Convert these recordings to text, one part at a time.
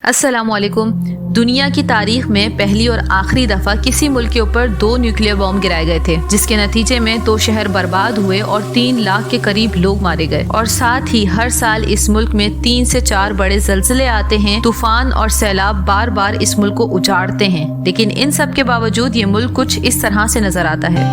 अस्सलामुअलैकुम। दुनिया की तारीख में पहली और आखिरी दफा किसी मुल्क के ऊपर 2 न्यूक्लियर बॉम्ब गिराए गए थे, जिसके नतीजे में 2 शहर बर्बाद हुए और 3 लाख के करीब लोग मारे गए। और साथ ही हर साल इस मुल्क में 3 से 4 बड़े ज़लज़ले आते हैं। तूफान और सैलाब बार बार इस मुल्क को उजाड़ते हैं, लेकिन इन सब के बावजूद ये मुल्क कुछ इस तरह से नजर आता है।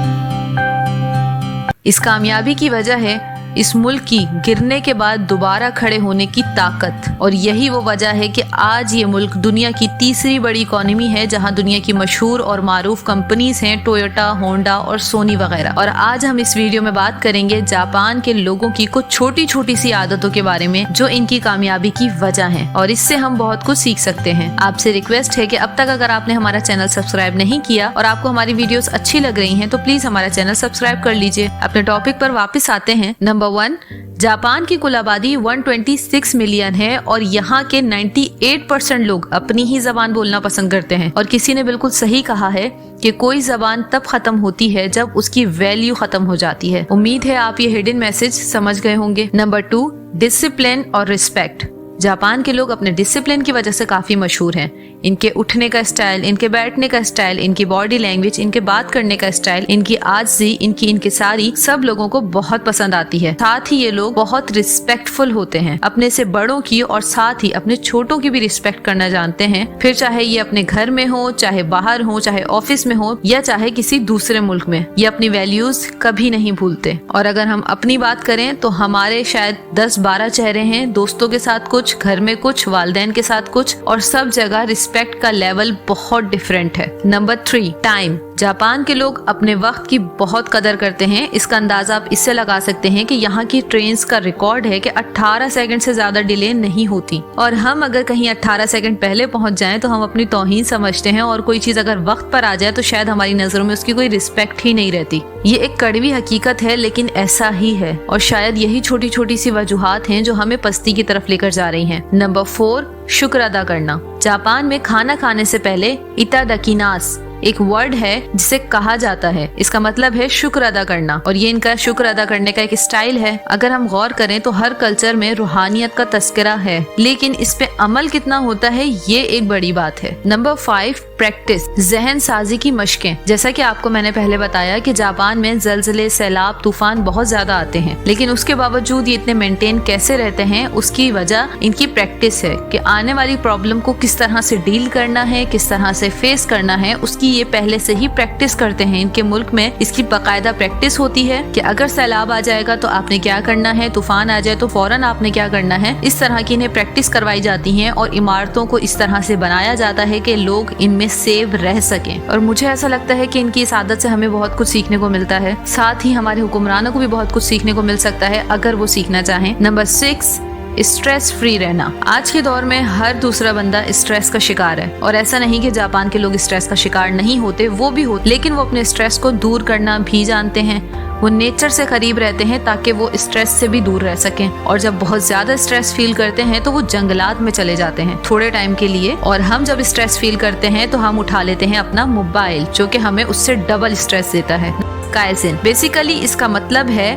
इस कामयाबी की वजह है इस मुल्क की गिरने के बाद दोबारा खड़े होने की ताकत, और यही वो वजह है कि आज ये मुल्क दुनिया की तीसरी बड़ी इकोनॉमी है, जहां दुनिया की मशहूर और मारूफ कंपनीज हैं टोयोटा, होंडा और सोनी वगैरह। और आज हम इस वीडियो में बात करेंगे जापान के लोगों की कुछ छोटी छोटी सी आदतों के बारे में जो इनकी कामयाबी की वजह है, और इससे हम बहुत कुछ सीख सकते हैं। आपसे रिक्वेस्ट है कि अब तक अगर आपने हमारा चैनल सब्सक्राइब नहीं किया और आपको हमारी वीडियोस अच्छी लग रही हैं तो प्लीज हमारा चैनल सब्सक्राइब कर लीजिए। अपने टॉपिक पर वापस आते हैं। नंबर 1, जापान की कुल आबादी 126 मिलियन है और यहाँ के 98% लोग अपनी ही जबान बोलना पसंद करते हैं। और किसी ने बिल्कुल सही कहा है कि कोई जबान तब खत्म होती है जब उसकी वैल्यू खत्म हो जाती है। उम्मीद है आप ये हिडन मैसेज समझ गए होंगे। नंबर 2, डिसिप्लिन और रिस्पेक्ट। जापान के लोग अपने डिसिप्लिन की वजह से काफी मशहूर हैं। इनके उठने का स्टाइल, इनके बैठने का स्टाइल, इनकी बॉडी लैंग्वेज, इनके बात करने का स्टाइल, इनकी आजिज़ी, इनकी इंकिसारी सब लोगों को बहुत पसंद आती है। साथ ही ये लोग बहुत रिस्पेक्टफुल होते हैं, अपने से बड़ों की और साथ ही अपने छोटों की भी रिस्पेक्ट करना जानते हैं। फिर चाहे ये अपने घर में हो, चाहे बाहर हो, चाहे ऑफिस में हो या चाहे किसी दूसरे मुल्क में, ये अपनी वैल्यूज कभी नहीं भूलते। और अगर हम अपनी बात करें तो हमारे शायद 10-12 चेहरे हैं, दोस्तों के साथ कुछ, घर में कुछ, वालिदैन के साथ कुछ, और सब जगह रिस्पेक्ट का लेवल बहुत डिफरेंट है। Number 3, time. जापान के लोग अपने वक्त की बहुत कदर करते हैं। इसका अंदाजा आप इससे लगा सकते हैं कि यहाँ की ट्रेन्स का रिकॉर्ड है कि 18 सेकंड से ज्यादा डिले नहीं होती, और हम अगर कहीं 18 सेकंड पहले पहुंच जाएं तो हम अपनी तौहीन समझते हैं, और कोई चीज अगर वक्त पर आ जाए तो शायद हमारी नजरों में उसकी कोई रिस्पेक्ट ही नहीं रहती। ये एक कड़वी हकीकत है, लेकिन ऐसा ही है, और शायद यही छोटी छोटी सी वजूहात हैं जो हमें पस्ती की तरफ लेकर जा रही हैं। नंबर 4, शुक्र अदा करना। जापान में खाना खाने से पहले इतादाकिनास एक वर्ड है जिसे कहा जाता है। इसका मतलब है शुक्र अदा करना, और ये इनका शुक्र अदा करने का एक स्टाइल है। अगर हम गौर करें तो हर कल्चर में रूहानियत का तस्करा है, लेकिन इस पे अमल कितना होता है ये एक बड़ी बात है। नंबर 5, प्रैक्टिस, जहन साजी की मशकें। जैसा कि आपको मैंने पहले बताया कि जापान में जलजले, सैलाब, तूफान बहुत ज्यादा आते हैं, लेकिन उसके बावजूद ये इतने मेंटेन कैसे रहते हैं, उसकी वजह इनकी प्रैक्टिस है कि आने वाली प्रॉब्लम को किस तरह से डील करना है, किस तरह से फेस करना है, उसकी ये पहले से ही प्रैक्टिस करते हैं। इनके मुल्क में इसकी बाकायदा प्रैक्टिस होती है कि अगर सैलाब आ जाएगा तो आपने क्या करना है, तूफान आ जाए तो फौरन आपने क्या करना है। इस तरह की इन्हें प्रैक्टिस करवाई जाती है, और इमारतों को इस तरह से बनाया जाता है कि लोग इनमें सेव रह सकें। और मुझे ऐसा लगता है कि इनकी इस आदत से हमें बहुत कुछ सीखने को मिलता है। साथ ही हमारे हुक्मरानों को भी बहुत कुछ सीखने को मिल सकता है अगर वो सीखना चाहें। नंबर 6, स्ट्रेस फ्री रहना। आज के दौर में हर दूसरा बंदा स्ट्रेस का शिकार है, और ऐसा नहीं कि जापान के लोग स्ट्रेस का शिकार नहीं होते, वो भी होते, लेकिन वो अपने स्ट्रेस को दूर करना भी जानते हैं। वो नेचर से करीब रहते हैं ताकि वो स्ट्रेस से भी दूर रह सकें, और जब बहुत ज्यादा स्ट्रेस फील करते हैं तो वो जंगलात में चले जाते हैं थोड़े टाइम के लिए। और हम जब स्ट्रेस फील करते हैं तो हम उठा लेते हैं अपना मोबाइल, जो कि हमें उससे डबल स्ट्रेस देता है। काइसेन, बेसिकली इसका मतलब है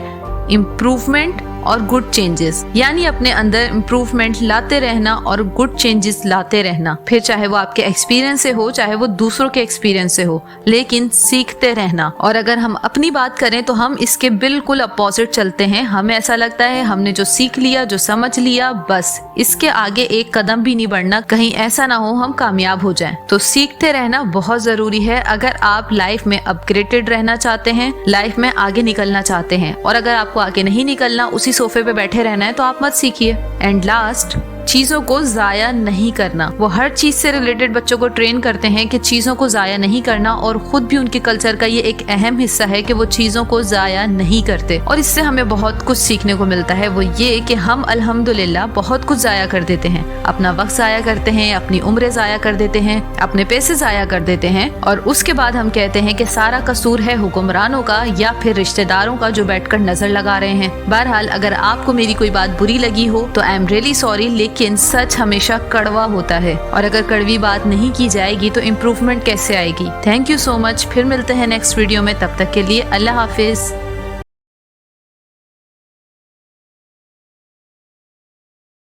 इम्प्रूवमेंट और गुड चेंजेस, यानी अपने अंदर इम्प्रूवमेंट लाते रहना और गुड चेंजेस लाते रहना। फिर चाहे वो आपके एक्सपीरियंस से हो, चाहे वो दूसरों के एक्सपीरियंस से हो, लेकिन सीखते रहना। और अगर हम अपनी बात करें तो हम इसके बिल्कुल अपोजिट चलते हैं। हमें ऐसा लगता है हमने जो सीख लिया, जो समझ लिया, बस इसके आगे एक कदम भी नहीं बढ़ना, कहीं ऐसा ना हो हम कामयाब हो जाएं। तो सीखते रहना बहुत जरूरी है अगर आप लाइफ में अपग्रेडेड रहना चाहते हैं, लाइफ में आगे निकलना चाहते हैं। और अगर आपको आगे नहीं निकलना, उसी सोफे पे बैठे रहना है, तो आप मत सीखिए। एंड लास्ट, चीजों को जाया नहीं करना। वो हर चीज से रिलेटेड बच्चों को ट्रेन करते हैं कि चीजों को जाया नहीं करना, और खुद भी उनके कल्चर का ये एक अहम हिस्सा है कि वो चीजों को जाया नहीं करते। और इससे हमें बहुत कुछ सीखने को मिलता है। वो ये कि हम अल्हम्दुलिल्लाह बहुत कुछ जाया कर देते हैं, अपना वक्त जाया करते हैं, अपनी उम्र जाया कर देते हैं, अपने पैसे जाया कर देते हैं, और उसके बाद हम कहते हैं कि सारा कसूर है हुक्मरानों का या फिर रिश्तेदारों का जो बैठकर नजर लगा रहे हैं। बहरहाल, अगर आपको मेरी कोई बात बुरी लगी हो तो आई एम रियली सॉरी, लेकिन सच हमेशा कड़वा होता है, और अगर कड़वी बात नहीं की जाएगी तो इम्प्रूवमेंट कैसे आएगी। Thank you so much. फिर मिलते हैं नेक्स्ट वीडियो में, तब तक के लिए अल्लाह हाफिज।